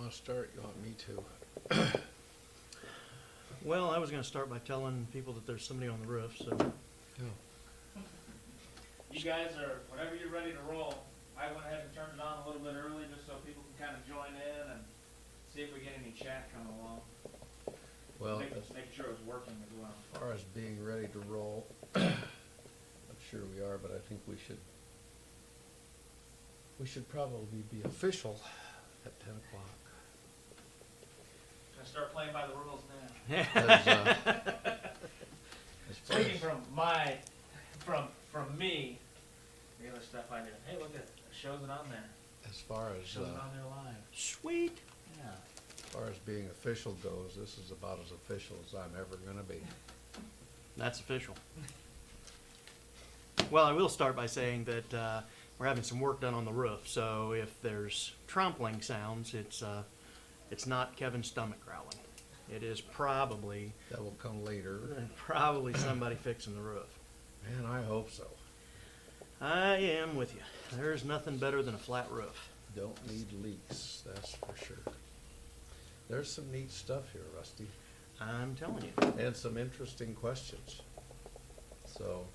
want to start? You want me to? Well, I was going to start by telling people that there's somebody on the roof, so. No. You guys are, whenever you're ready to roll, I went ahead and turned it on a little bit early just so people can kind of join in and see if we get any chat coming along. Well, Make sure it was working as well. as far as being ready to roll, I'm sure we are, but I think we should probably be official at 10 o'clock. Can I start playing by the rules now? As far Speaking as, from me, the other stuff I did. Hey, look at it. It shows it on there. as far It as, shows it on there live. Sweet. Yeah. as far as being official goes, this is about as official as I'm ever going to be. That's official. Well, I will start by saying that we're having some work done on the roof, so if there's trampling sounds, it's not Kevin's stomach growling. It is probably That will come later. somebody fixing the roof. Man, I hope so. I am with you. There's nothing better than a flat roof. Don't need leaks, that's for sure. There's some neat stuff here, Rusty, I'm telling you. and some interesting questions. So,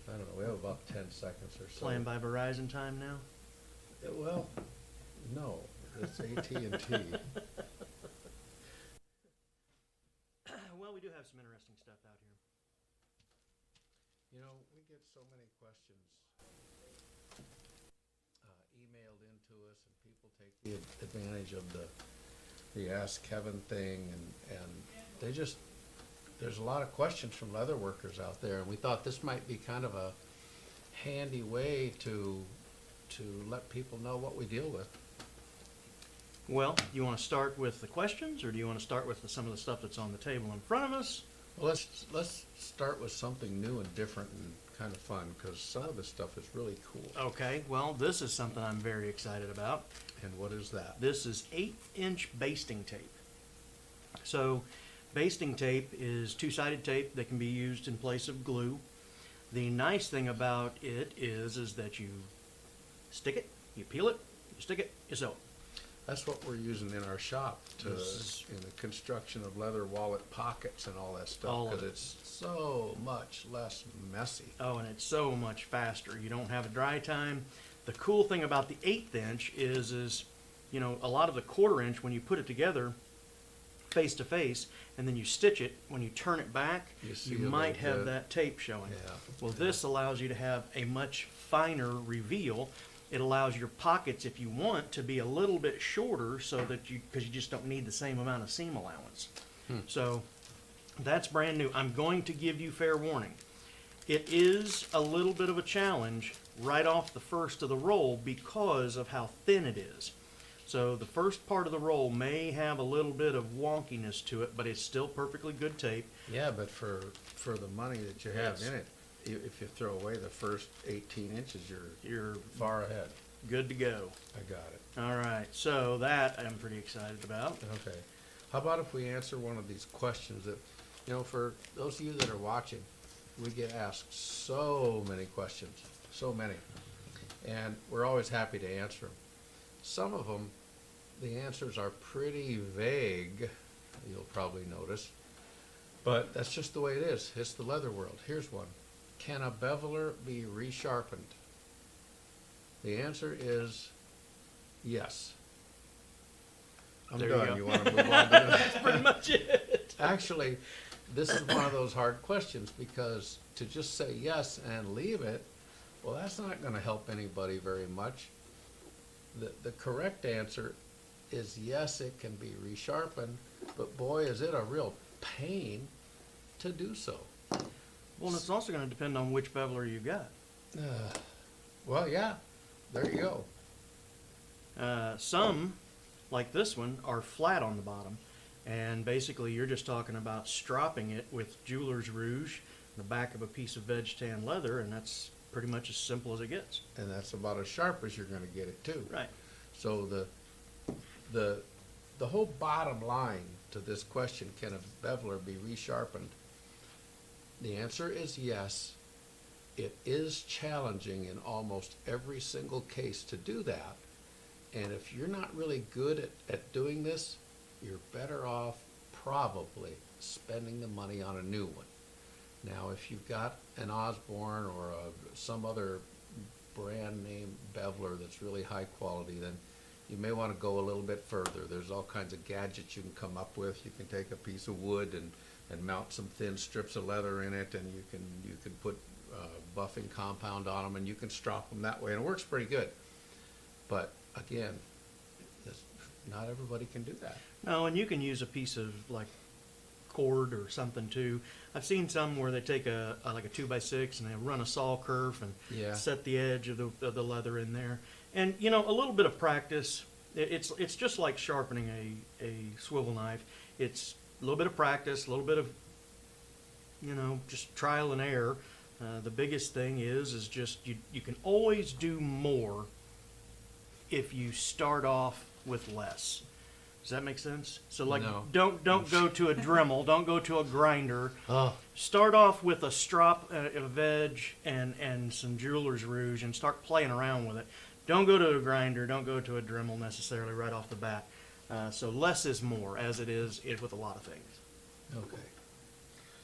I don't know, we have about 10 seconds or so. Playing by Verizon time now? Well, no, it's AT&T. Well, we do have some interesting stuff out here. You know, we get so many questions emailed into us, and people take the advantage of the Ask Kevin thing, and they just, there's a lot of questions from leather workers out there, and we thought this might be kind of a handy way to let people know what we deal with. Well, you want to start with the questions, or do you want to start with some of the stuff that's on the table in front of us? Well, let's start with something new and different and kind of fun, because some of this stuff is really cool. Okay, well, this is something I'm very excited about. And what is that? This is 1/8" basting tape. So, basting tape is two-sided tape that can be used in place of glue. The nice thing about it is that you stick it, you peel it, you stick it, you sew it. That's what we're using in our shop in the construction of leather wallet pockets and all that All stuff, of because it. it's so much less messy. Oh, and it's so much faster. You don't have a dry time. The cool thing about the 1/8" is, you know, a lot of the 1/4" when you put it together face to face and then you stitch it, when you turn it back, see you a might little have bit. that tape showing. Yeah. Well, this allows you to have a much finer reveal. It allows your pockets, if you want, to be a little bit shorter so that because you just don't need the same amount of seam allowance. So that's brand new. I'm going to give you fair warning. It is a little bit of a challenge right off the first of the roll because of how thin it is. So the first part of the roll may have a little bit of wonkiness to it, but it's still perfectly good tape. Yeah, but for the money that you have Yes. in it, if you throw away the first 18 inches, You're far ahead. good to go. I got it. All right, so that I'm pretty excited about. Okay. How about if we answer one of these questions that, you know, for those of you that are watching, we get asked so many questions, so many, and we're always happy to answer them. Some of them, the answers are pretty vague, you'll probably notice, but that's just the way it is. It's the leather world. Here's one. Can a beveler be resharpened? The answer is yes. I'm There you done. go. You want to move on to the That's pretty much it. Actually, this is one of those hard questions, because to just say yes and leave it, well, that's not going to help anybody very much. The correct answer is yes, it can be resharpened, but boy, is it a real pain to do so. Well, and it's also going to depend on which beveler you got. Well, yeah, there you go. Some, like this one, are flat on the bottom. And basically, you're just talking about stropping it with jeweler's rouge, the back of a piece of veg tan leather, and that's pretty much as simple as it gets. And that's about as sharp as you're going to get it too. Right. So the whole bottom line to this question, can a beveler be resharpened? The answer is yes. It is challenging in almost every single case to do that, And if you're not really good at doing this, you're better off probably spending the money on a new one. Now, if you've got an Osborne or some other brand name Beveler that's really high quality, then you may want to go a little bit further. There's all kinds of gadgets you can come up with. You can take a piece of wood and mount some thin strips of leather in it, and you can put buffing compound on them, and you can strop them that way, and it works pretty good. But again, not everybody can do that. No, and you can use a piece of like cord or something too. I've seen some where they take like a 2x6 and they run a saw kerf and Yeah. set the edge of the leather in there. And you know, a little bit of practice. It's just like sharpening a swivel knife. It's a little bit of practice, a little bit of, you know, just trial and error. The biggest thing is just you can always do more if you start off with less. Does that make sense? So like, No. don't go to a Dremel, don't go to a grinder. Oh, Start off with a strop, a veg, and some jeweler's rouge, and start playing around with it. Don't go to a grinder, don't go to a Dremel necessarily right off the bat. So less is more, as it is with a lot of things. okay.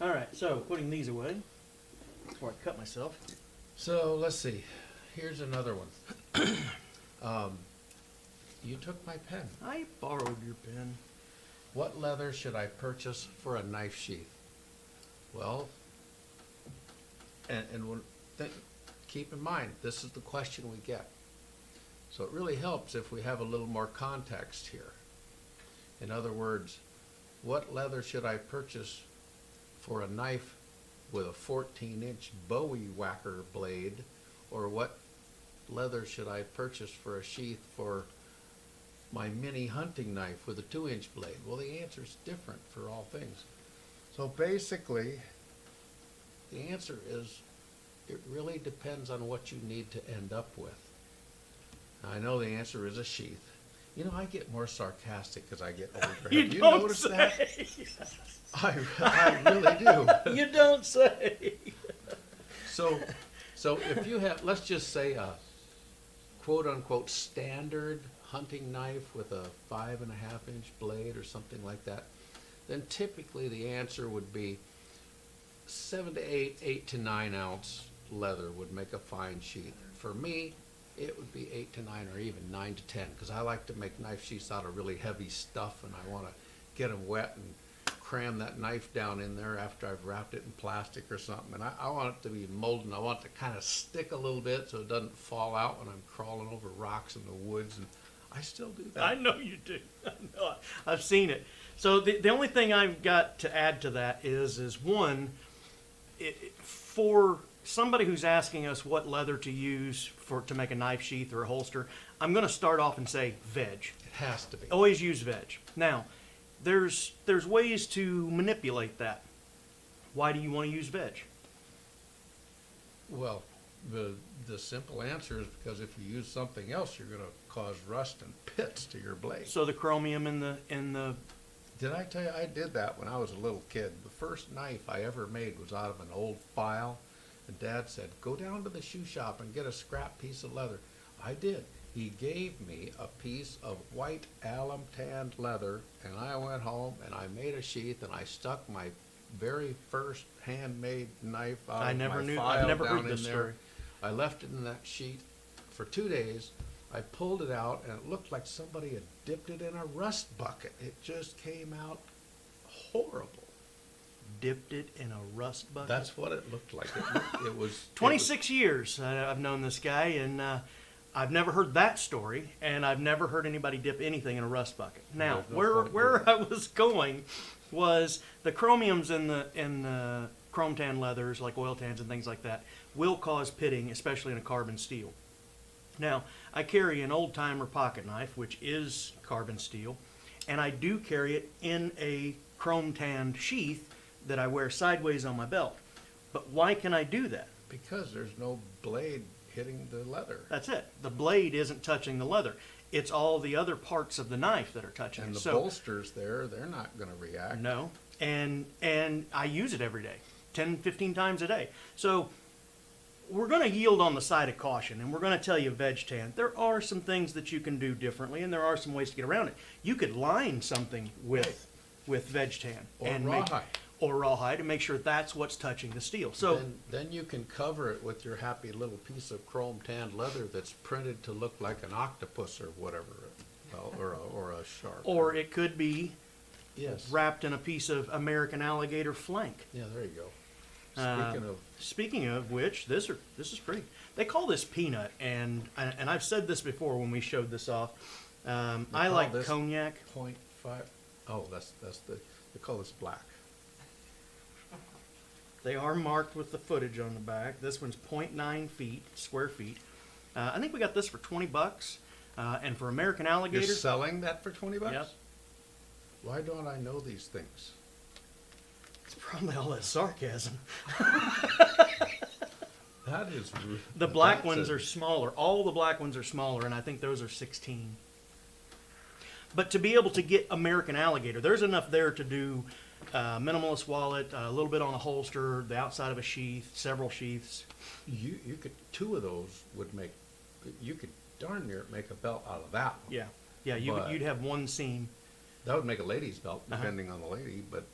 All right, so putting these away before I cut myself. So let's see. Here's another one. You took my pen. I borrowed your pen. What leather should I purchase for a knife sheath? Well, keep in mind, this is the question we get. So it really helps if we have a little more context here. In other words, what leather should I purchase for a knife with a 14-inch Bowie whacker blade? Or what leather should I purchase for a sheath for my mini hunting knife with a 2-inch blade? Well, the answer is different for all things. So basically, the answer is it really depends on what you need to end up with. Now, I know the answer is a sheath. You know, I get more sarcastic as I get older. Have you noticed that? I really do. You don't say. So if you have, let's just say a quote-unquote standard hunting knife with a 5.5-inch blade or something like that, then typically the answer would be 7 to 8, 8 to 9 ounce leather would make a fine sheath. For me, it would be 8 to 9 or even 9 to 10, because I like to make knife sheaths out of really heavy stuff, and I want to get them wet and cram that knife down in there after I've wrapped it in plastic or something. And I want it to be molded. I want it to kind of stick a little bit so it doesn't fall out when I'm crawling over rocks in the woods. And I still do that. I know you do. I know. I've seen it. So the only thing I've got to add to that is one, for somebody who's asking us what leather to use to make a knife sheath or a holster, I'm going to start off and say veg. It has to be. Always use veg. Now, there's ways to manipulate that. Why do you want to use veg? Well, the simple answer is because if you use something else, you're going to cause rust and pits to your blade. So the chromium in the Did I tell you I did that when I was a little kid? The first knife I ever made was out of an old file. And Dad said, go down to the shoe shop and get a scrap piece of leather. I did. He gave me a piece of white alum tanned leather, and I went home and I made a sheath, and I stuck my very first handmade knife out of my file I've never down heard in this there. story. I left it in that sheet for 2 days. I pulled it out, and it looked like somebody had dipped it in a rust bucket. It just came out horrible. Dipped it in a rust bucket. That's what it looked like. It was 26 years I've known this guy, and I've never heard that story, and I've never heard anybody dip anything in a rust bucket. Now, There's no point where doing I was going was the chromiums in the chrome tan leathers, like oil tans and things like that, will cause pitting, especially in a carbon steel. Now, I carry an old-timer pocket knife, which is carbon steel, and I do carry it in a chrome tanned sheath that I wear sideways on my belt. But why can I do that? because there's no blade hitting the leather. That's it. The blade isn't touching the leather. It's all the other parts of the knife that are touching And it. the bolsters there, they're not going to react. No. And I use it every day, 10, 15 times a day. So we're going to yield on the side of caution, and we're going to tell you veg tan. There are some things that you can do differently, and there are some ways to get around it. You could line something with veg tan Or and rawhide. or rawhide and make sure that's what's touching the steel. So Then you can cover it with your happy little piece of chrome tanned leather that's printed to look like an octopus or whatever, well, or a shark. or it could be Yes. wrapped in a piece of American alligator flank. Yeah, there you go. Uh, Speaking of, Speaking of which, this is pretty. They call this peanut, and I've said this before when we showed this off. I call like this cognac. 0.5, oh, that's they call this black. They are marked with the footage on the back. This one's 0.9 feet, square feet. I think we got this for $20. And for American You're alligator, selling that for $20? Yep. Why don't I know these things? it's probably all that sarcasm. That is. The black that's ones a- are smaller. All the black ones are smaller, and I think those are 16. But to be able to get American alligator, there's enough there to do minimalist wallet, a little bit on a holster, the outside of a sheath, several sheaths. You could, two of those would make, you could darn near make a belt out of that one. Yeah, yeah. But- You'd have one seam. That would make a lady's belt, Uh-huh. depending on the lady, but,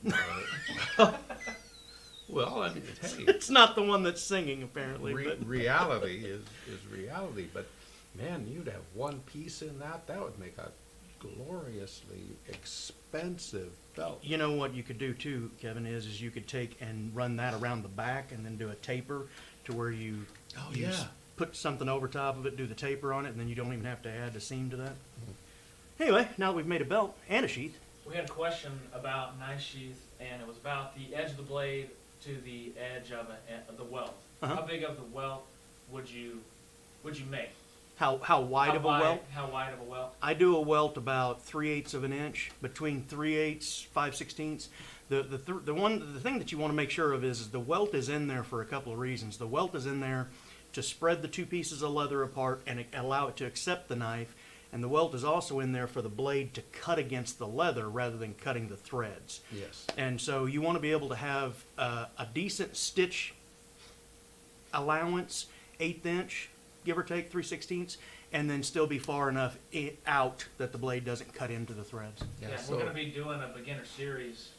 well, I mean, hey, It's not the one that's singing, apparently. But reality is reality, but man, you'd have one piece in that, that would make a gloriously expensive belt. you know what you could do too, Kevin, is you could take and run that around the back and then do a taper to where you, Oh, you yeah. put something over top of it, do the taper on it, and then you don't even have to add a seam to that. Anyway, now that we've made a belt and a sheath, We had a question about knife sheath, and it was about the edge of the blade to the edge of the welt. Uh-huh. How big of the welt would you make? how wide of a welt? How wide of a welt? I do a welt about 3/8 of an inch, between 3/8, 5/16. The thing that you want to make sure of is the welt is in there for a couple of reasons. The welt is in there to spread the two pieces of leather apart and allow it to accept the knife, and the welt is also in there for the blade to cut against the leather rather than cutting the threads. Yes. And so you want to be able to have a decent stitch allowance, 1/8 inch, give or take 3/16, and then still be far enough out that the blade doesn't cut into the threads. Yeah, Yeah, so, we're going to be doing a beginner series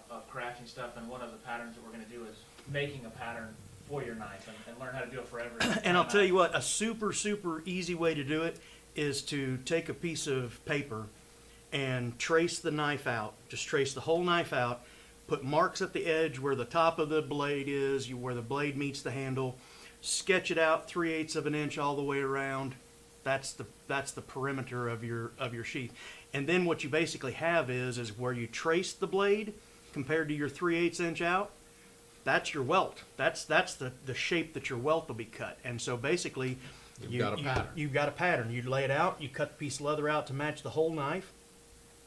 of crafting stuff, and one of the patterns that we're going to do is making a pattern for your knife and learn how to do it for every. And I'll tell you what, a super, super easy way to do it is to take a piece of paper and trace the knife out. Just trace the whole knife out. Put marks at the edge where the top of the blade is, where the blade meets the handle. Sketch it out 3/8 of an inch all the way around. That's the perimeter of your sheath. And then what you basically have is where you trace the blade compared to your 3/8 inch out. That's your welt. That's the shape that your welt will be cut. And so basically, You've got a pattern. You've got a pattern. You lay it out. You cut the piece of leather out to match the whole knife.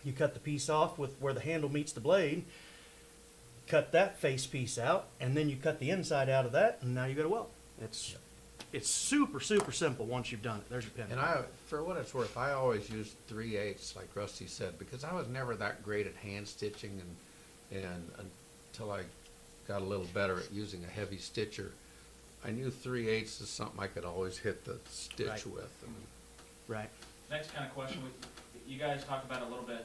You cut the piece off with where the handle meets the blade. Cut that face piece out, and then you cut the inside out of that, and now you got a welt. It's super, super simple once you've done it. There's your pin. and for what it's worth, I always used 3/8, like Rusty said, because I was never that great at hand stitching, and until I got a little better at using a heavy stitcher, I knew 3/8 is something I could always hit the stitch Right. with. Right. Next kind of question, you guys talked about it a little bit,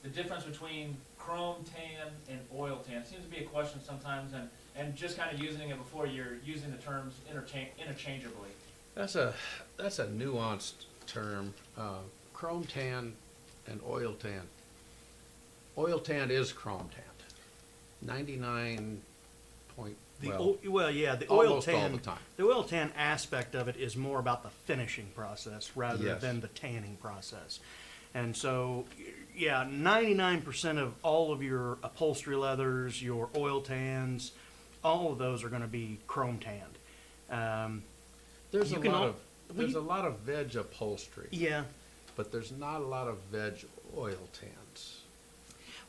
the difference between chrome tan and oil tan. Seems to be a question sometimes, and just kind of using it before you're using the terms interchangeably. That's a nuanced term. Chrome tan and oil tan. Oil tan is chrome tanned. 99 point. The Well, the oil almost all tan. the time. The oil tan aspect of it is more about the finishing process rather Yes. than the tanning process. And so, yeah, 99% of all of your upholstery leathers, your oil tans, all of those are going to be chrome tanned. there's you a can lot al- of well, there's you- a lot of veg upholstery, Yeah. but there's not a lot of veg oil tans.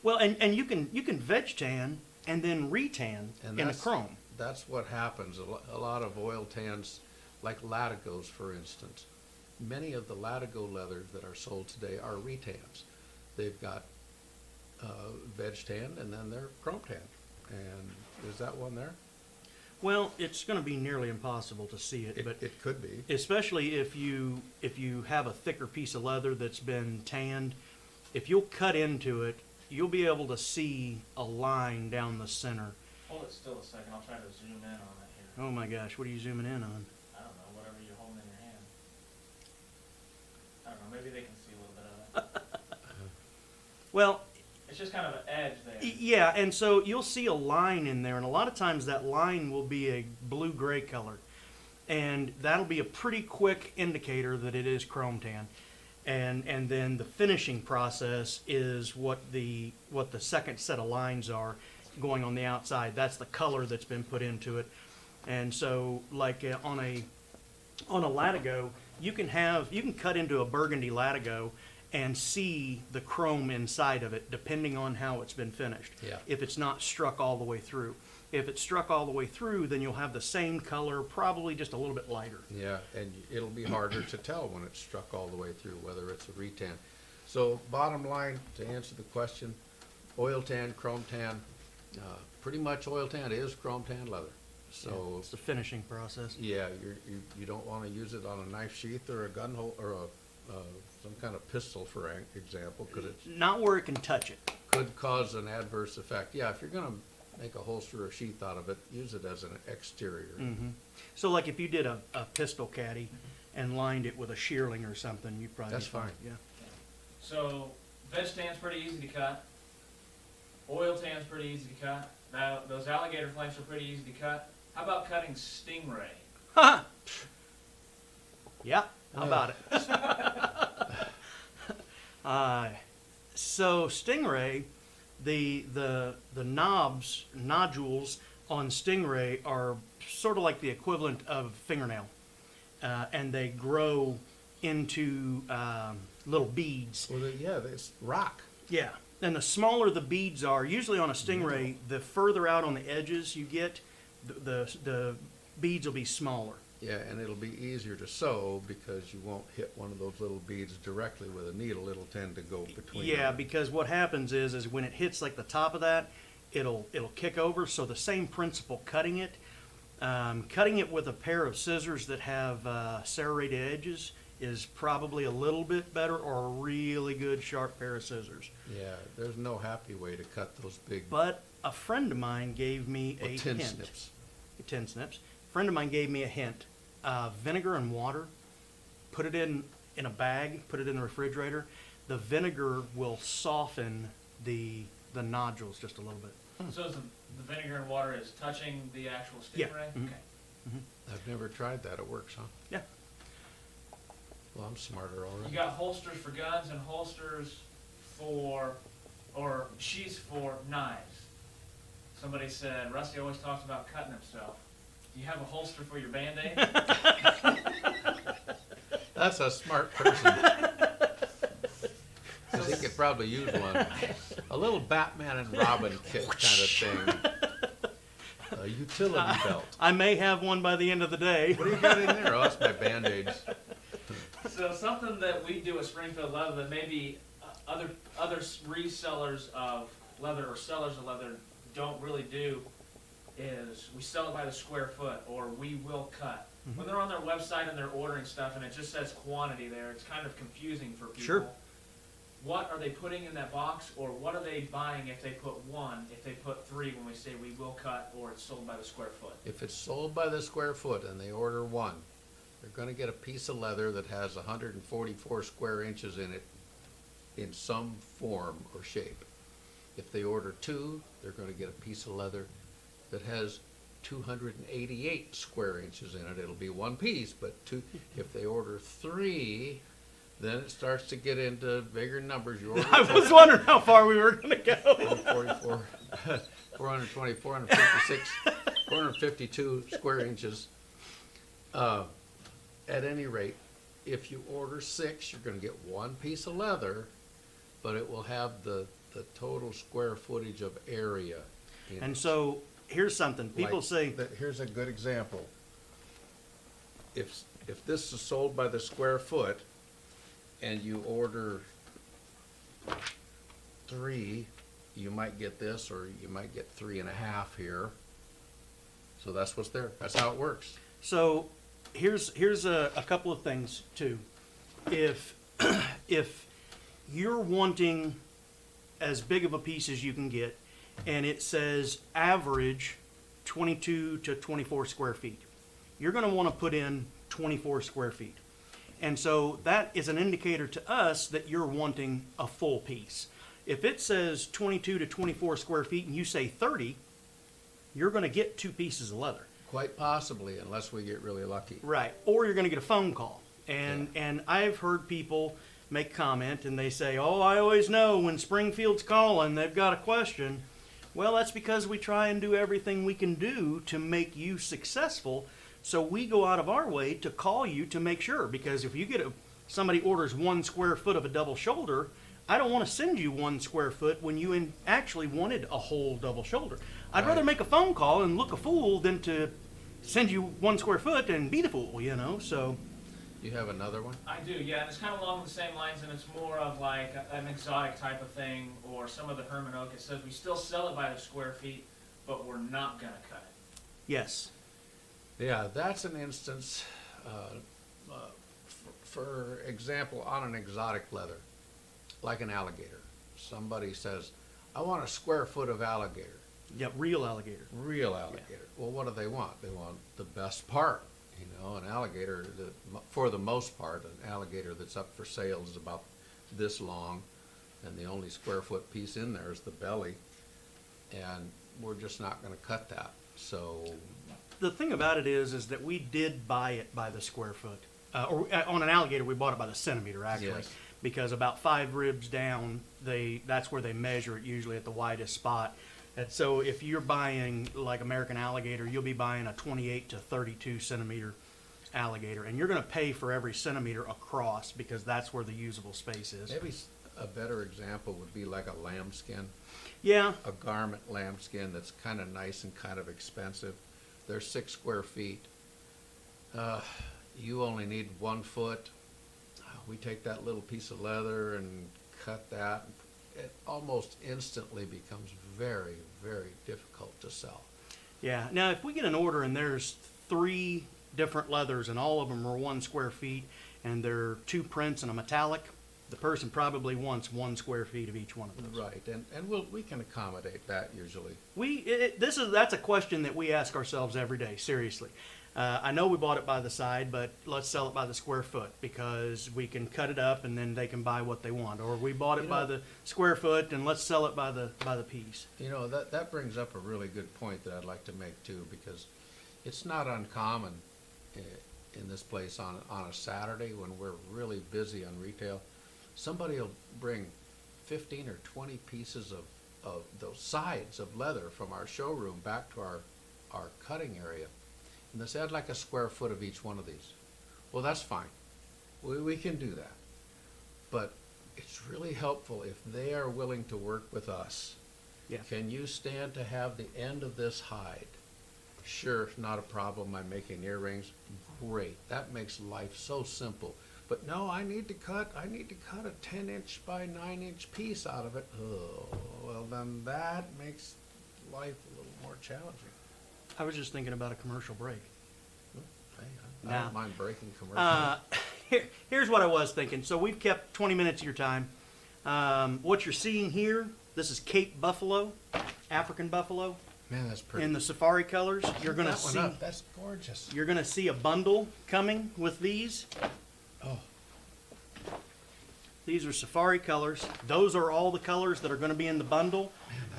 Well, and you can veg tan and then retan And in a that's- chrome. That's what happens. A lot of oil tans, like Latigos, for instance. Many of the Latigo leathers that are sold today are retans. They've got veg tan, and then they're chrome tan. And is that one there? Well, it's going to be nearly impossible to see it, but It could be. especially if you have a thicker piece of leather that's been tanned, if you'll cut into it, you'll be able to see a line down the center. Hold it still a second, I'll try to zoom in on it here. Oh my gosh, what are you zooming in on? I don't know, whatever you're holding in your hand. I don't know, maybe they can see a little bit of it. Well, It's just kind of an edge there. yeah, and so you'll see a line in there, and a lot of times that line will be a blue-gray color. And that'll be a pretty quick indicator that it is chrome tan. And then the finishing process is what the second set of lines are going on the outside. That's the color that's been put into it. And so like on a latigo, you can cut into a burgundy latigo and see the chrome inside of it, depending on how it's been finished. Yeah. If it's not struck all the way through. If it's struck all the way through, then you'll have the same color, probably just a little bit lighter. Yeah, and it'll be harder to tell when it's struck all the way through, whether it's a retan. So bottom line, to answer the question, oil tan, chrome tan, pretty much oil tan is chrome tan leather. So, It's the finishing process. yeah, you don't want to use it on a knife sheath or a gun hole, or some kind of pistol, for example, because it Not where it can touch it. could cause an adverse effect. Yeah, if you're gonna make a holster or sheath out of it, use it as an exterior. So like if you did a pistol caddy and lined it with a shearling or something, you'd probably That's be fine. fine. Yeah. So, veg tan's pretty easy to cut. Oil tan's pretty easy to cut. Now, those alligator flanks are pretty easy to cut. How about cutting stingray? Ha! Yeah, how about it? So stingray, the nodules on stingray are sort of like the equivalent of fingernail, and they grow into little beads. Well, it's rock. Yeah, and the smaller the beads are, usually on a stingray, the further out on the edges you get, the beads will be smaller. Yeah, and it'll be easier to sew because you won't hit one of those little beads directly with a needle. It'll tend to go between. Yeah, them. because what happens is when it hits like the top of that, it'll kick over. So the same principle, cutting it with a pair of scissors that have serrated edges is probably a little bit better, or a really good sharp pair of scissors. Yeah, there's no happy way to cut those big But a friend of mine gave me a tin hint. snips. Tin snips. A friend of mine gave me a hint. Vinegar and water. Put it in a bag. Put it in the refrigerator. The vinegar will soften the nodules just a little bit. So is the vinegar and water is touching the actual Yeah. stingray? Mhm. Okay. I've never tried that. It works, huh? Yeah. Well, I'm smarter You already. got holsters for guns and holsters or sheaths for knives. Somebody said, Rusty always talks about cutting himself. Do you have a holster for your Band-Aid? That's a smart person. 'Cause he could probably use one. A little Batman and Robin kit kind of thing. A utility belt. I may have one by the end of the day. What do you got in there? Oh, that's my Band-Aids. So something that we do at Springfield Leather that maybe other resellers of leather or sellers of leather don't really do is we sell it by the square foot, or we will cut. When they're on their website and they're ordering stuff and it just says quantity there, it's kind of confusing for people. Sure. What are they putting in that box, or what are they buying if they put one, if they put three when we say we will cut, or it's sold by the square foot? If it's sold by the square foot and they order one, they're gonna get a piece of leather that has 144 square inches in it in some form or shape. If they order two, they're gonna get a piece of leather that has 288 square inches in it. It'll be one piece, but two. If they order three, then it starts to get into bigger numbers. You order I was wondering how far we were going to go. 144, 420, 456, 452 square inches. At any rate, if you order six, you're gonna get one piece of leather, but it will have the total square footage of area in it. And so here's something. People Like say, here's a good example. If this is sold by the square foot and you order three, you might get this, or you might get 3.5 here. So that's what's there. That's how it works. So here's a couple of things too. If if you're wanting as big of a piece as you can get, and it says average 22 to 24 square feet, you're going to want to put in 24 square feet. And so that is an indicator to us that you're wanting a full piece. If it says 22 to 24 square feet and you say 30, you're going to get 2 pieces of leather. Quite possibly, unless we get really lucky. Right. Or you're going to get a phone call. And I've heard people make comment and they say, oh, I always know when Springfield's calling, they've got a question. Well, that's because we try and do everything we can do to make you successful. So we go out of our way to call you to make sure. Because if you get somebody orders 1 square foot of a double shoulder, I don't want to send you 1 square foot when you actually wanted a whole double shoulder. I'd rather make a phone call and look a fool than to send you 1 square foot and be the fool, you know, so. You have another one? I do, yeah, and it's kind of along the same lines, and it's more of like an exotic type of thing, or some of the Herman oak. It says we still sell it by the square feet, but we're not gonna cut it. Yes. Yeah, that's an instance, for example, on an exotic leather, like an alligator. Somebody says, I want a square foot of alligator. Yep, real alligator. Real alligator. Yeah. Well, what do they want? They want the best part. You know, an alligator, for the most part, an alligator that's up for sale is about this long, and the only square foot piece in there is the belly, and we're just not going to cut that. So the thing about it is that we did buy it by the square foot. Or on an alligator, we bought it by the centimeter, actually. Yes. Because about 5 ribs down, that's where they measure it, usually at the widest spot. And so if you're buying like American alligator, you'll be buying a 28 to 32 centimeter alligator, and you're going to pay for every centimeter across because that's where the usable space is. maybe a better example would be like a lambskin, Yeah, a garment lambskin that's kind of nice and kind of expensive. They're 6 square feet. You only need 1 foot. We take that little piece of leather and cut that. It almost instantly becomes very, very difficult to sell. yeah. Now, if we get an order and there's 3 different leathers and all of them are 1 square feet and there are 2 prints and a metallic, the person probably wants 1 square feet of each one of those. Right, and we can accommodate that usually. That's a question that we ask ourselves every day, seriously. I know we bought it by the side, but let's sell it by the square foot because we can cut it up and then they can buy what they want. Or we bought it by the square foot and let's sell it by the piece. You know, that brings up a really good point that I'd like to make too, because it's not uncommon in this place on a Saturday when we're really busy on retail. Somebody will bring 15 or 20 pieces of those sides of leather from our showroom back to our cutting area. And they say, I'd like a square foot of each one of these. Well, that's fine. We can do that. But it's really helpful if they are willing to work with us. Yeah. Can you stand to have the end of this hide? Sure, not a problem. I'm making earrings. Great. That makes life so simple. But no, I need to cut a 10-inch by 9-inch piece out of it. Oh, well then that makes life a little more challenging. I was just thinking about a commercial break. Hey, I don't mind breaking commercial. Here's what I was thinking. So we've kept 20 minutes of your time. What you're seeing here, this is Cape buffalo, African buffalo. Man, that's pretty. In the safari colors, you're going to That one see. up. That's gorgeous. You're going to see a bundle coming with these. Oh, These are safari colors. Those are all the colors that are going to be in the bundle.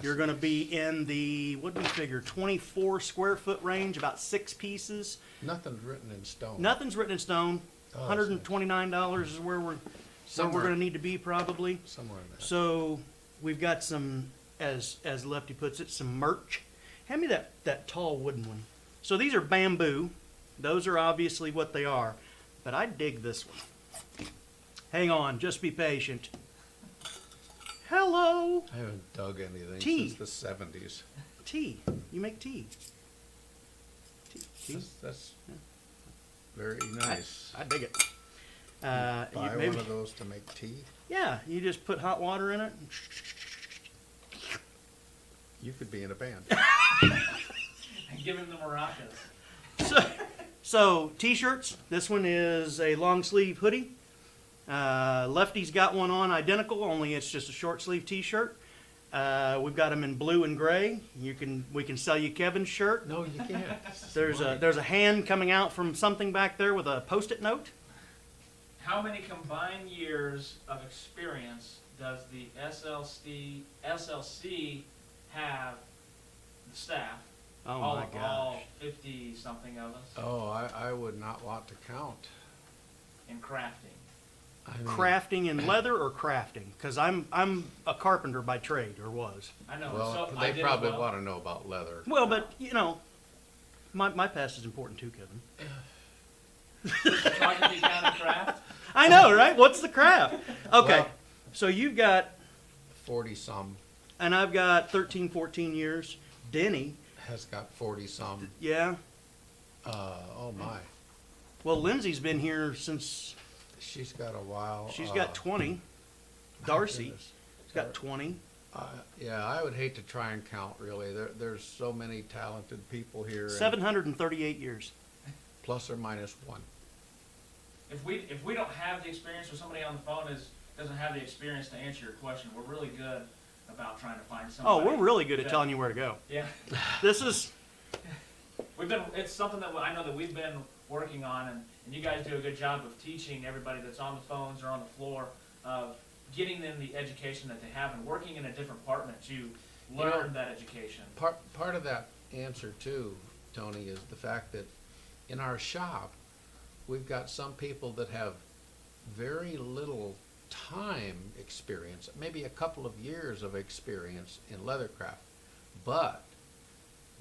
You're going to be in the, what do we figure, 24 square foot range, about 6 pieces. nothing's written in stone. Nothing's written in stone. Oh, $129 is where we're going to need to be probably. Somewhere in there. So we've got some, as Lefty puts it, some merch. Hand me that tall wooden one. So these are bamboo. Those are obviously what they are. But I dig this one. Hang on, just be patient. Hello. I haven't dug anything Tea. since the 70s. Tea. You make tea. Tea. That's very nice. I dig it. Buy maybe- one of those to make tea. Yeah, you just put hot water in it. You could be in a band. And give him the maracas. So t-shirts. This one is a long sleeve hoodie. Lefty's got one on identical, only it's just a short sleeve t-shirt. We've got them in blue and gray. We can sell you Kevin's shirt. No, you can't. There's a hand coming out from something back there with a post-it note. How many combined years of experience does the SLC have, the staff? Oh all, my gosh. all 50 something of us Oh, I would not want to count. in crafting. I mean, Crafting in leather or crafting? Because I'm a carpenter by trade, or was. I know. well, so I they did probably as well. want to know about leather. Well, but you know, my past is important too, Kevin. Photography counted craft. I know, right? What's the craft? Okay, Well- so you've got, 40 some and I've got 13, 14 years. Denny, has got 40 some. yeah. Oh my, Well, Lindsay's been here since she's got a while. she's got 20. Darcy, goodness. she's got 20. Yeah, I would hate to try and count really. There's so many talented people here. and 738 years. plus or minus one. If we don't have the experience, or somebody on the phone doesn't have the experience to answer your question, we're really good about trying to find Oh, somebody. we're really good at that- telling you where to go. Yeah, This is, it's something that I know that we've been working on, and you guys do a good job of teaching everybody that's on the phones or on the floor of getting them the education that they have, and working in a different department to learn that education. Part of that answer too, Tony, is the fact that in our shop, we've got some people that have very little time experience, maybe a couple of years of experience in leathercraft. But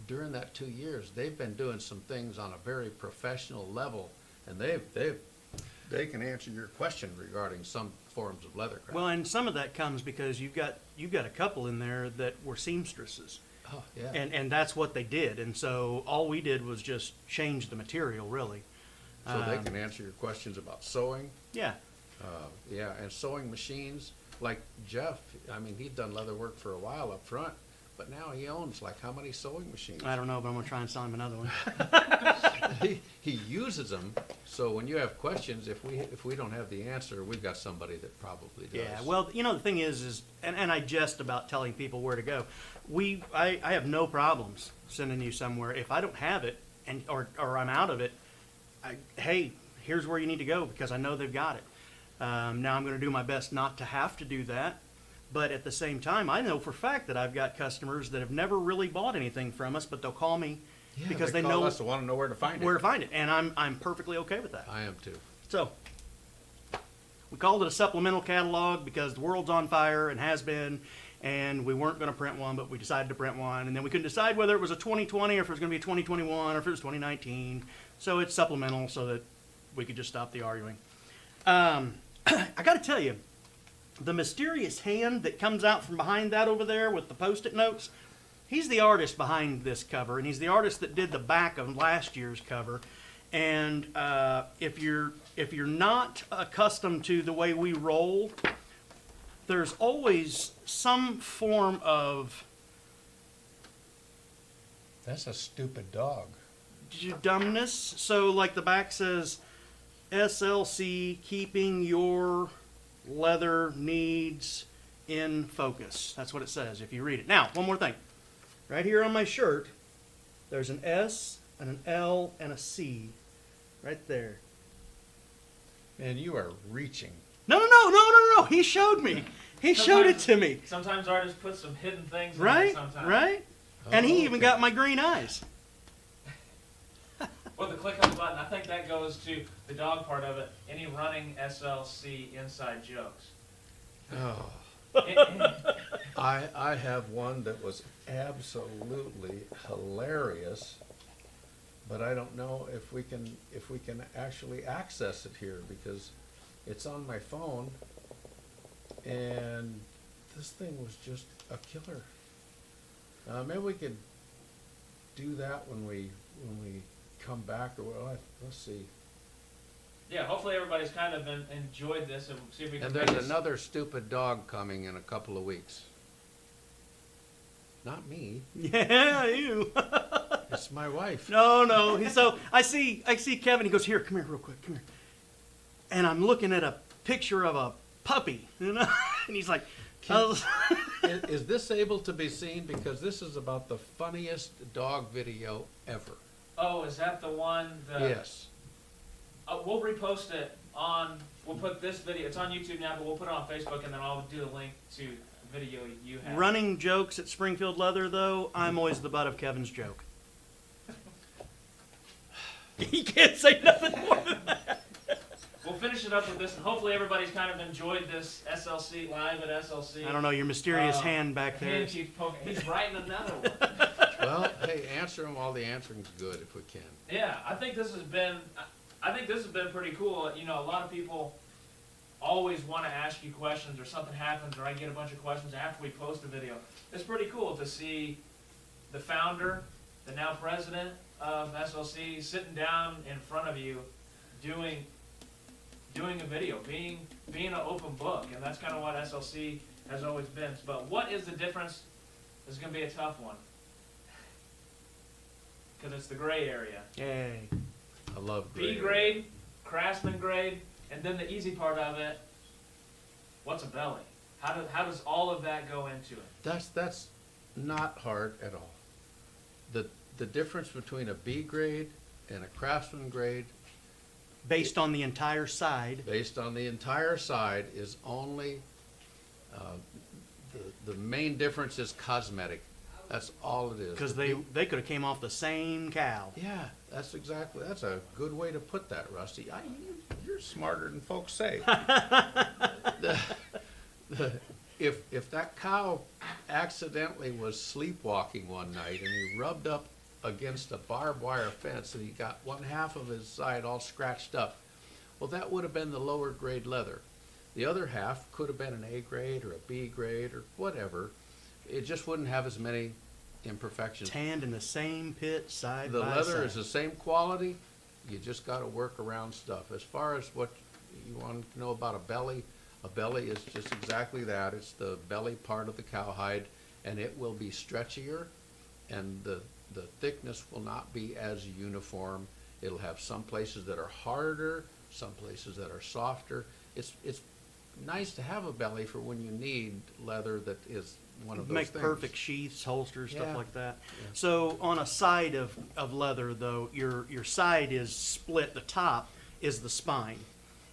during that 2 years, they've been doing some things on a very professional level, and they can answer your question regarding some forms of leathercraft. well, and some of that comes because you've got a couple in there that were seamstresses. oh, yeah. And that's what they did. And so all we did was just change the material, really. So they can answer your questions about sewing. Yeah. Yeah, and sewing machines, like Jeff, I mean, he'd done leather work for a while up front, but now he owns like how many sewing machines? I don't know, but I'm going to try and sell him another one. He uses them, so when you have questions, if we don't have the answer, we've got somebody that probably does. Yeah, well, you know, the thing is and I jest about telling people where to go. I have no problems sending you somewhere. If I don't have it, or I'm out of it, hey, here's where you need to go, because I know they've got it. Now I'm going to do my best not to have to do that. But at the same time, I know for a fact that I've got customers that have never really bought anything from us, but they'll call me Yeah, because they call know us to want to know where to find where to it. find it. And I'm perfectly okay with that. I am too. So, we called it a supplemental catalog because the world's on fire and has been, and we weren't going to print one, but we decided to print one. And then we couldn't decide whether it was a 2020 or if it was going to be a 2021 or if it was 2019. So it's supplemental so that we could just stop the arguing. I got to tell you, the mysterious hand that comes out from behind that over there with the Post-it notes, he's the artist behind this cover, and he's the artist that did the back of last year's cover. And if you're not accustomed to the way we roll, there's always some form of That's a stupid dog. dumbness. So like the back says, SLC, keeping your leather needs in focus. That's what it says if you read it. Now, one more thing. Right here on my shirt, there's an S and an L and a C. Right there. Man, you are reaching. No. He showed me. He showed it to me. Sometimes artists put some hidden things in Right? it sometimes. Right? And he Oh, even okay. got my green eyes. Or the click on the button, I think that goes to the dog part of it. Any running SLC inside jokes. Oh. It- I have one that was absolutely hilarious, but I don't know if we can actually access it here because it's on my phone, and this thing was just a killer. Maybe we could do that when we come back, or well, let's see. Yeah, hopefully everybody's kind of enjoyed this, and see if we can And make there's this- another stupid dog coming in a couple of weeks. Not me. Yeah, you. It's my wife. No. So I see Kevin. He goes, here, come here real quick, come here. And I'm looking at a picture of a puppy, you know, and he's like, Is this able to be seen? Because this is about the funniest dog video ever. Oh, is that the one that? Yes. We'll repost it on, we'll put this video, it's on YouTube now, but we'll put it on Facebook, and then I'll do the link to the video you have. running jokes at Springfield Leather, though, I'm always the butt of Kevin's joke. He can't say nothing more than that. We'll finish it up with this, and hopefully everybody's kind of enjoyed this SLC, live at SLC. I don't know, your mysterious hand back there. Hand keeps poking. He's writing another one. Well, hey, answer them. All the answering's good if we can. Yeah, I think this has been pretty cool. You know, a lot of people always want to ask you questions, or something happens, or I get a bunch of questions after we post a video. It's pretty cool to see the founder, the now president of SLC, sitting down in front of you, doing a video, being an open book, and that's kind of what SLC has always been. But what is the difference? This is going to be a tough one, because it's the gray area. Yay. I love B grade, craftsman grade, and then the easy part of it, what's a belly? How does all of that go into it? That's not hard at all. The difference between a B grade and a craftsman grade, Based on the entire side. based on the entire side, is only the main difference is cosmetic. That's all it is. Because The they could have came off the same cow. Yeah, that's a good way to put that, Rusty. You're smarter than folks say. If that cow accidentally was sleepwalking one night and he rubbed up against a barbed wire fence and he got one half of his side all scratched up, well, that would have been the lower grade leather. The other half could have been an A grade or a B grade or whatever. It just wouldn't have as many imperfections. Tanned in the same pit, side The by leather side. is the same quality, you just gotta work around stuff. As far as what you want to know about a belly is just exactly that. It's the belly part of the cowhide, and it will be stretchier, and the thickness will not be as uniform. It'll have some places that are harder, some places that are softer. It's nice to have a belly for when you need leather that is one of those Make things. perfect sheaths, holsters, stuff Yeah. like that. Yeah. So on a side of leather, though, your side is split. The top is the spine,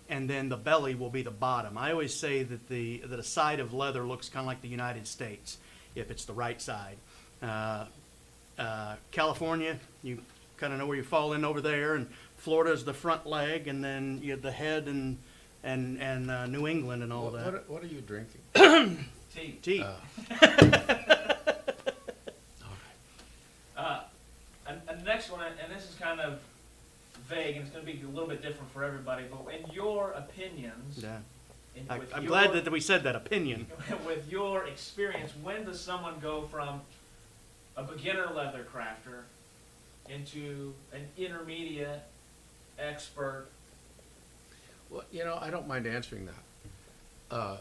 and then the belly will be the bottom. I always say that a side of leather looks kind of like the United States, if it's the right side. California, you kind of know where you fall in over there, and Florida is the front leg, and then you have the head and New England and all that. What are you drinking? Tea. Tea. And the next one, and this is kind of vague, and it's going to be a little bit different for everybody, but in your opinions, Yeah. with I'm your- glad that we said that opinion. with your experience, when does someone go from a beginner leather crafter into an intermediate expert? Well, I don't mind answering that.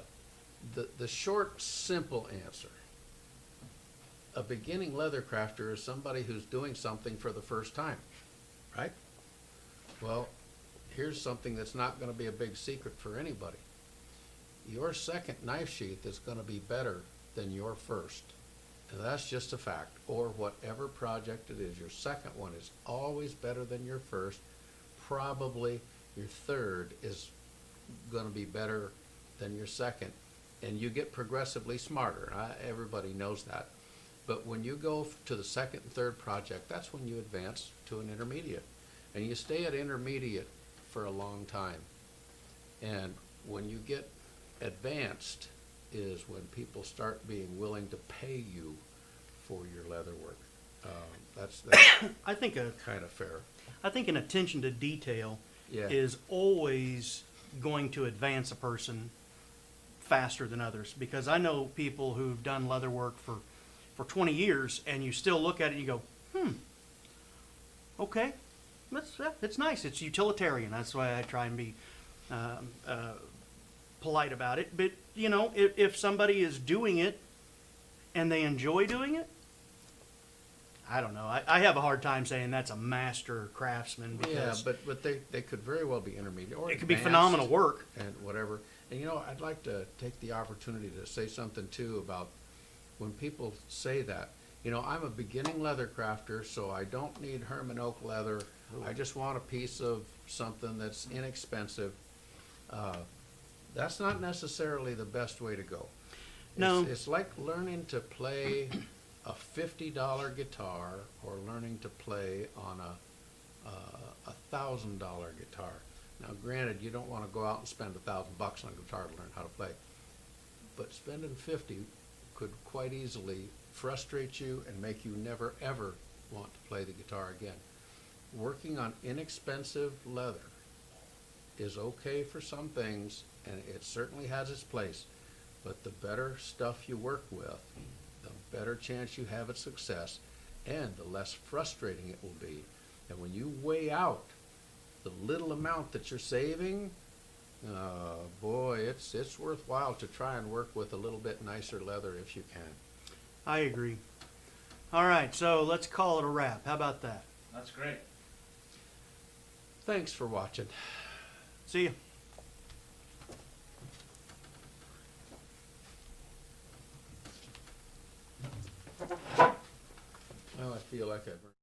The short, simple answer. A beginning leather crafter is somebody who's doing something for the first time, right? Well, here's something that's not going to be a big secret for anybody. Your second knife sheath is going to be better than your first. And that's just a fact. Or whatever project it is, your second one is always better than your first. Probably your third is going to be better than your second. And you get progressively smarter. Everybody knows that. But when you go to the second and third project, that's when you advance to an intermediate. And you stay at intermediate for a long time. And when you get advanced is when people start being willing to pay you for your leather work. That's I think kind of fair. an attention to detail Yeah. is always going to advance a person faster than others, because I know people who've done leather work for 20 years, and you still look at it and you go, okay, it's nice. It's utilitarian. That's why I try and be polite about it. But, if somebody is doing it and they enjoy doing it, I don't know. I have a hard time saying that's a master craftsman Yeah, because but they could very well be intermediate or it could be advanced phenomenal work. and whatever. And you know, I'd like to take the opportunity to say something too about when people say that. You know, I'm a beginning leather crafter, so I don't need Herman oak leather. I just want a piece of something that's inexpensive. That's not necessarily the best way to go. No. It's like learning to play a $50 guitar or learning to play on a $1,000 guitar. Now, granted, you don't want to go out and spend $1,000 on a guitar to learn how to play, but spending 50 could quite easily frustrate you and make you never ever want to play the guitar again. Working on inexpensive leather is okay for some things, and it certainly has its place, but the better stuff you work with, the better chance you have at success, and the less frustrating it will be. And when you weigh out the little amount that you're saving, boy, it's worthwhile to try and work with a little bit nicer leather if you can. I agree. All right, so let's call it a wrap. How about that? That's great. Thanks for watching. See you. Well, I feel like I've